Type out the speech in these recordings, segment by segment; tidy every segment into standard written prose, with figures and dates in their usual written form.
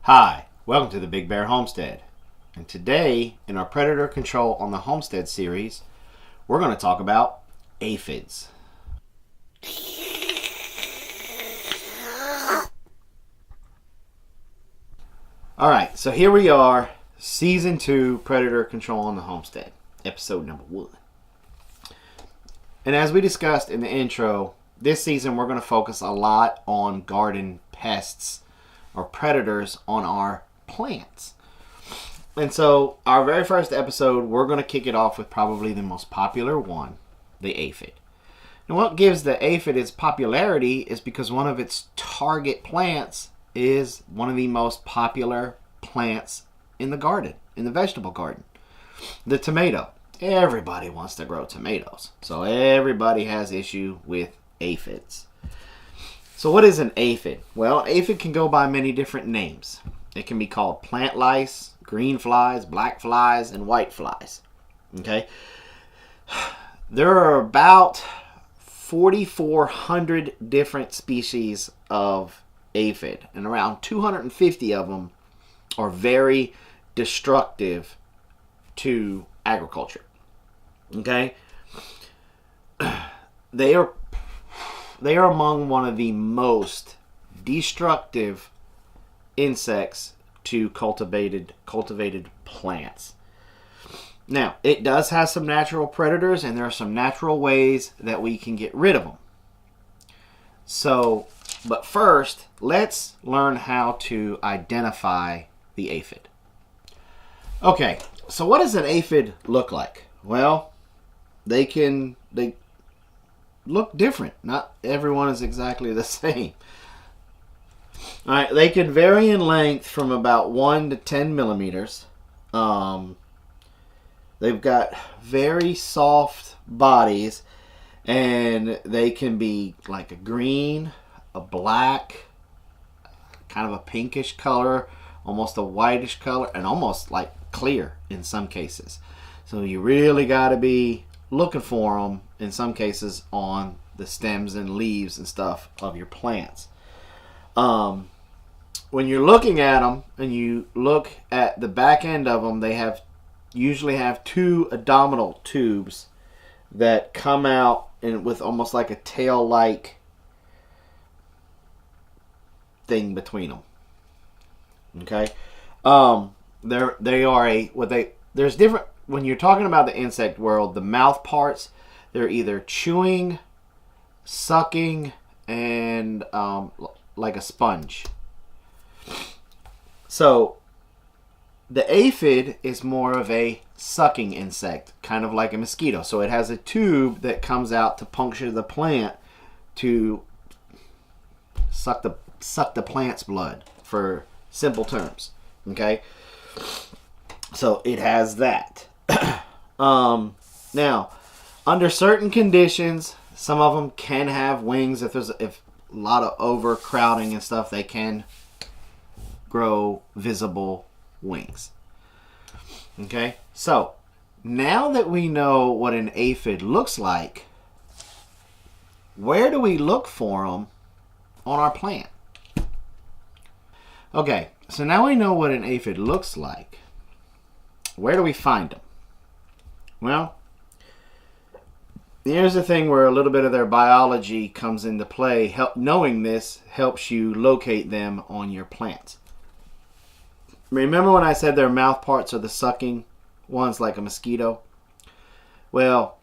Hi, welcome to the Big Bear Homestead. And today, in our Predator Control on the Homestead series, we're going to talk about aphids. Alright, so here we are, Season 2 Predator Control on the Homestead, episode number 1. And as we discussed in the intro, this season we're going to focus a lot on garden pests or predators on our plants. And so our very first episode, we're going to kick it off with probably the most popular one, the aphid. And what gives the aphid its popularity is because one of its target plants is one of the most popular plants in the garden, in the vegetable garden, the tomato. Everybody wants to grow tomatoes, so everybody has issue with aphids. So what is an aphid? Well, aphid can go by many different names. It can be called plant lice, green flies, black flies, and white flies. Okay? There are about 4,400 different species of aphid, and around 250 of them are very destructive to agriculture. Okay? They are among one of the most destructive insects to cultivated plants. Now, it does have some natural predators, and there are some natural ways that we can get rid of them. So, but first, let's learn how to identify the aphid. Okay, so what does an aphid look like? Well, they look different. Not everyone is exactly the same. All right, they can vary in length from about 1 to 10 millimeters. They've got very soft bodies, and they can be like a green, a black, kind of a pinkish color, almost a whitish color, and almost like clear in some cases. So you really got to be looking for them in some cases on the stems and leaves and stuff of your plants. When you're looking at them and you look at the back end of them, they usually have two abdominal tubes that come out and with almost like a tail-like thing between them. Okay, there's different. When you're talking about the insect world, the mouth parts, they're either chewing, sucking, and like a sponge. So the aphid is more of a sucking insect, kind of like a mosquito. So it has a tube that comes out to puncture the plant to suck the plant's blood, for simple terms. Okay, so it has that. Now, under certain conditions, some of them can have wings. If a lot of overcrowding and stuff, they can grow visible wings. Okay, so now that we know what an aphid looks like, where do we look for them on our plant? Okay, so now we know what an aphid looks like. Where do we find them? Well, here's the thing where a little bit of their biology comes into play. Knowing this helps you locate them on your plants. Remember when I said their mouth parts are the sucking ones like a mosquito? Well,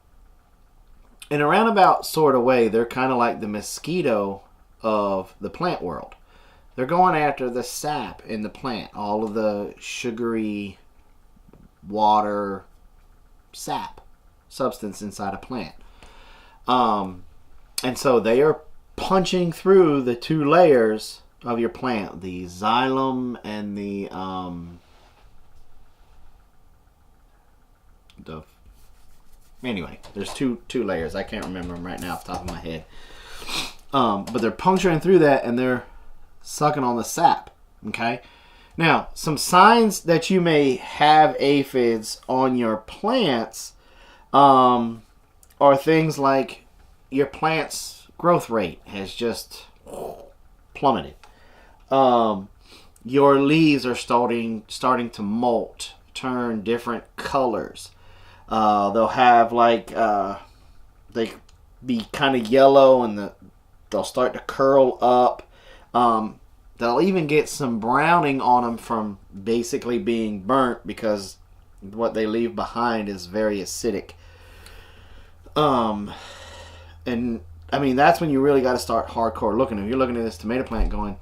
in a roundabout sort of way, they're kind of like the mosquito of the plant world. They're going after the sap in the plant, all of the sugary water sap substance inside a plant. And so they are punching through the two layers of your plant, the xylem and the anyway, there's two layers. I can't remember them right now off the top of my head. But they're puncturing through that and they're sucking on the sap. Okay? Now, some signs that you may have aphids on your plants are things like your plant's growth rate has just plummeted. your leaves are starting to molt, turn different colors. They'll have like they be kind of yellow, and they'll start to curl up. They'll even get some browning on them from basically being burnt, because what they leave behind is very acidic. And I mean, that's when you really got to start hardcore looking. If you're looking at this tomato plant going,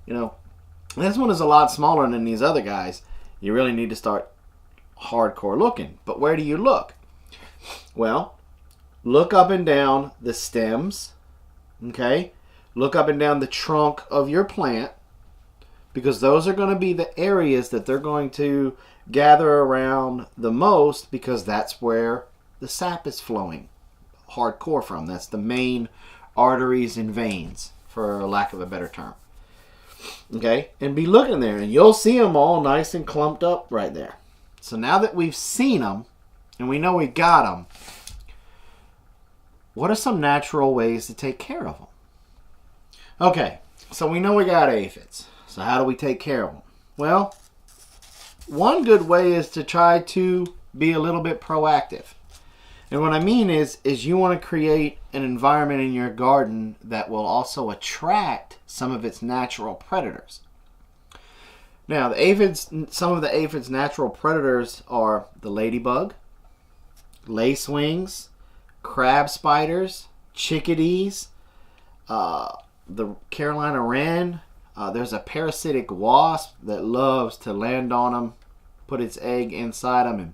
you know, this one is a lot smaller than these other guys, you really need to start hardcore looking. But where do you look? Well, look up and down the stems, okay? Look up and down the trunk of your plant, because those are going to be the areas that they're going to gather around the most, because that's where the sap is flowing hardcore from. That's the main arteries and veins, for lack of a better term. Okay? And be looking there, and you'll see them all nice and clumped up right there. So now that we've seen them, and we know we got them, what are some natural ways to take care of them? Okay, so we know we got aphids. So how do we take care of them? Well, one good way is to try to be a little bit proactive. And what I mean is you want to create an environment in your garden that will also attract some of its natural predators. Now, the aphids, some of the aphids' natural predators are the ladybug, lacewings, crab spiders, chickadees, the Carolina wren. There's a parasitic wasp that loves to land on them, put its egg inside them, and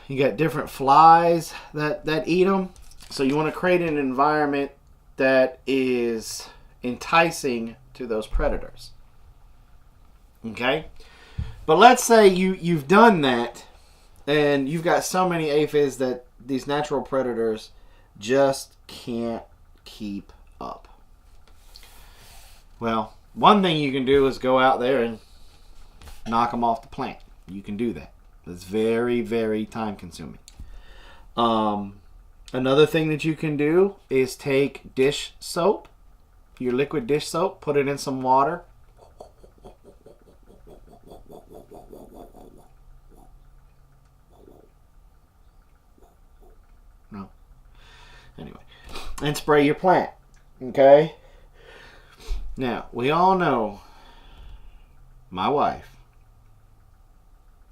you got different flies that eat them. So you want to create an environment that is enticing to those predators. Okay? But let's say you've done that, and you've got so many aphids that these natural predators just can't keep up. Well, one thing you can do is go out there and knock them off the plant. You can do that. It's very, very time consuming. Another thing that you can do is take dish soap, your liquid dish soap, put it in some water. No. Anyway. And spray your plant. Okay? Now, we all know my wife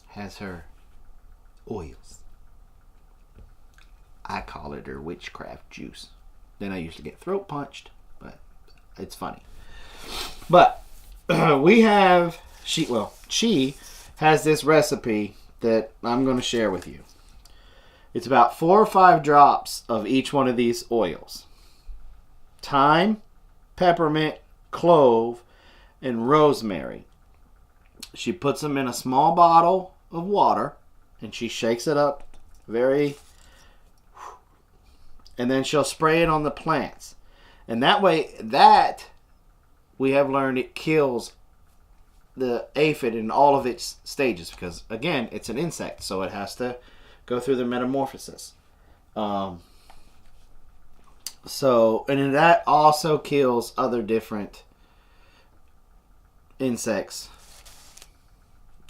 has her oils. I call it her witchcraft juice. Then I usually get throat punched, but it's funny. But she has this recipe that I'm going to share with you. It's about 4 or 5 drops of each one of these oils. Thyme, peppermint, clove, and rosemary. She puts them in a small bottle of water, and she shakes it up and then she'll spray it on the plants. And that way, that we have learned, it kills the aphid in all of its stages, because again, it's an insect, so it has to go through the metamorphosis. And that also kills other different insects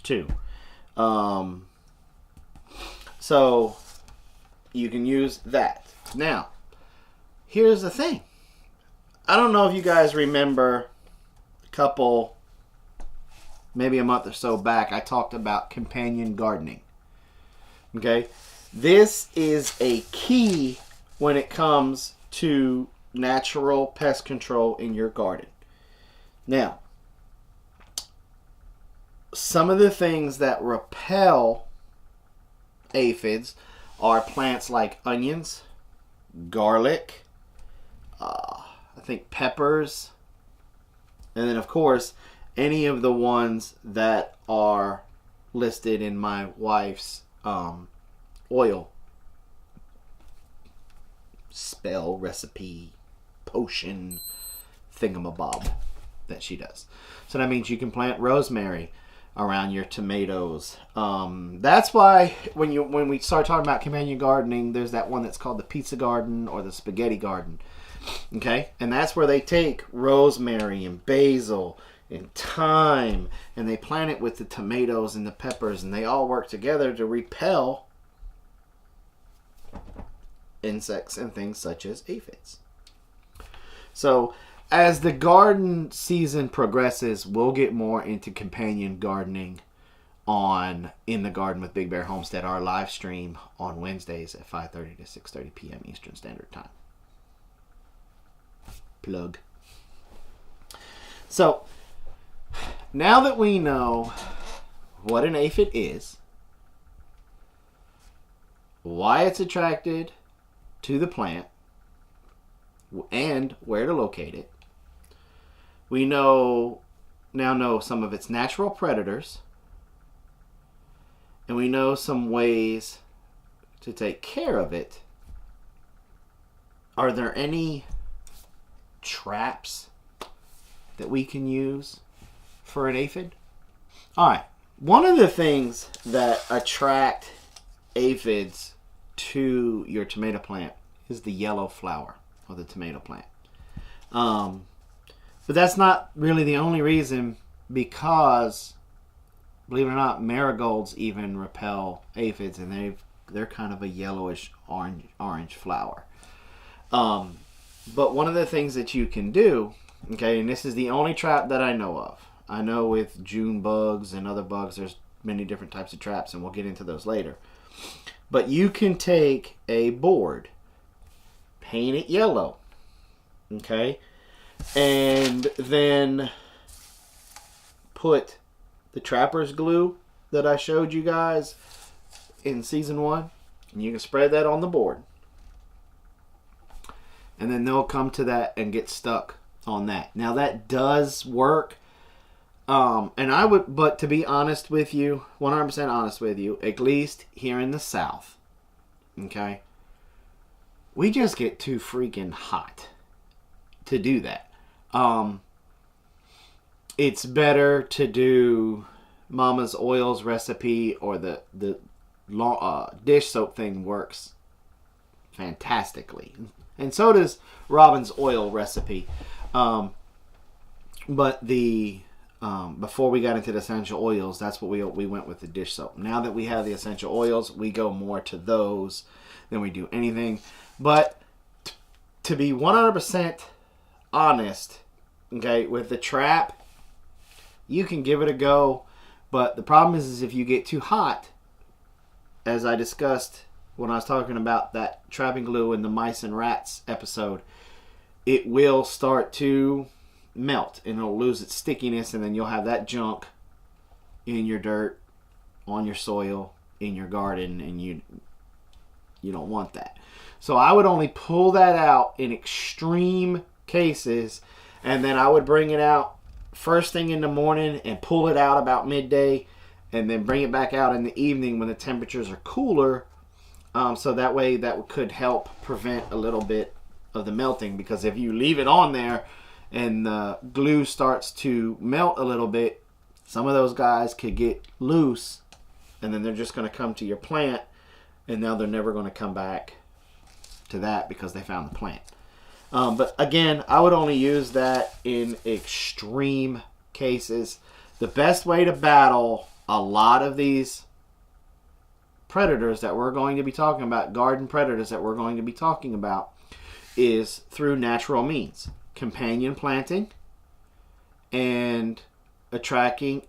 too. So you can use that. Now, here's the thing. I don't know if you guys remember maybe a month or so back, I talked about companion gardening. Okay? This is a key when it comes to natural pest control in your garden. Now, some of the things that repel aphids are plants like onions, garlic, I think peppers, and then of course any of the ones that are listed in my wife's oil spell recipe potion thingamabob that she does. So that means you can plant rosemary around your tomatoes. That's why when we start talking about companion gardening, there's that one that's called the pizza garden or the spaghetti garden. Okay, and that's where they take rosemary and basil and thyme, and they plant it with the tomatoes and the peppers, and they all work together to repel insects and things such as aphids. So as the garden season progresses, we'll get more into companion gardening on In the Garden with Big Bear Homestead, our live stream on Wednesdays at 5:30 to 6:30 p.m. Eastern Standard Time. Plug. So now that we know what an aphid is, why it's attracted to the plant, and where to locate it, we now know some of its natural predators, and we know some ways to take care of it. Are there any traps that we can use for an aphid? All right. One of the things that attract aphids to your tomato plant is the yellow flower of the tomato plant. But that's not really the only reason, because, believe it or not, marigolds even repel aphids, and they're kind of a yellowish orange flower. But one of the things that you can do, okay, and this is the only trap that I know of. I know with June bugs and other bugs, there's many different types of traps, and we'll get into those later. But you can take a board, paint it yellow, okay, and then put the trapper's glue that I showed you guys in season 1, and you can spread that on the board. And then they'll come to that and get stuck on that. Now that does work. But to be honest with you, 100% honest with you, at least here in the South, okay, we just get too freaking hot to do that. It's better to do Mama's Oils recipe, or the dish soap thing works fantastically. And so does Robin's Oil recipe. But before we got into the essential oils, that's what we went with, the dish soap. Now that we have the essential oils, we go more to those than we do anything. But to be 100% honest, okay, with the trap, you can give it a go. But the problem is if you get too hot, as I discussed when I was talking about that trapping glue in the mice and rats episode, it will start to melt and it'll lose its stickiness, and then you'll have that junk in your dirt, on your soil, in your garden, and you don't want that. So I would only pull that out in extreme cases, and then I would bring it out first thing in the morning and pull it out about midday, and then bring it back out in the evening when the temperatures are cooler. So that way that could help prevent a little bit of the melting, because if you leave it on there and the glue starts to melt a little bit, some of those guys could get loose, and then they're just going to come to your plant, and now they're never going to come back to that because they found the plant. But again, I would only use that in extreme cases. The best way to battle a lot of these predators that we're going to be talking about, garden predators that we're going to be talking about, is through natural means. Companion planting and attracting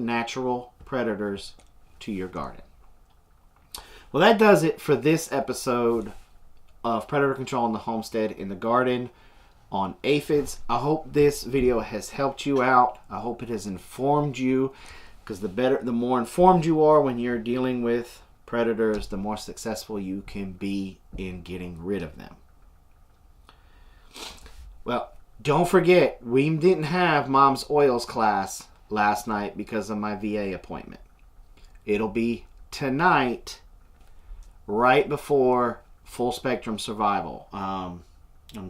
natural predators to your garden. Well, that does it for this episode of Predator Control in the Homestead, in the Garden, on aphids. I hope this video has helped you out. I hope it has informed you, because the more informed you are when you're dealing with predators, the more successful you can be in getting rid of them. Well, don't forget, we didn't have Mom's Oils class last night because of my VA appointment. It'll be tonight, right before Full Spectrum Survival. I'm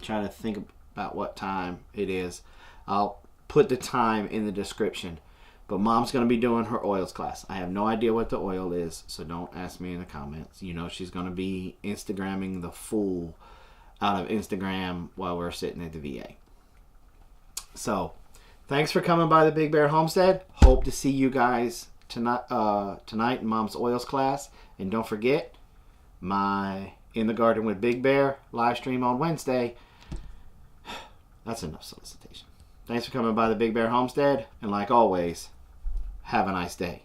trying to think about what time it is. I'll put the time in the description. But Mom's going to be doing her oils class. I have no idea what the oil is, so don't ask me in the comments. You know she's going to be Instagramming the full out of Instagram while we're sitting at the VA. So, thanks for coming by the Big Bear Homestead. Hope to see you guys tonight in Mom's Oils class. And don't forget, my In the Garden with Big Bear live stream on Wednesday. That's enough solicitation. Thanks for coming by the Big Bear Homestead. And like always, have a nice day.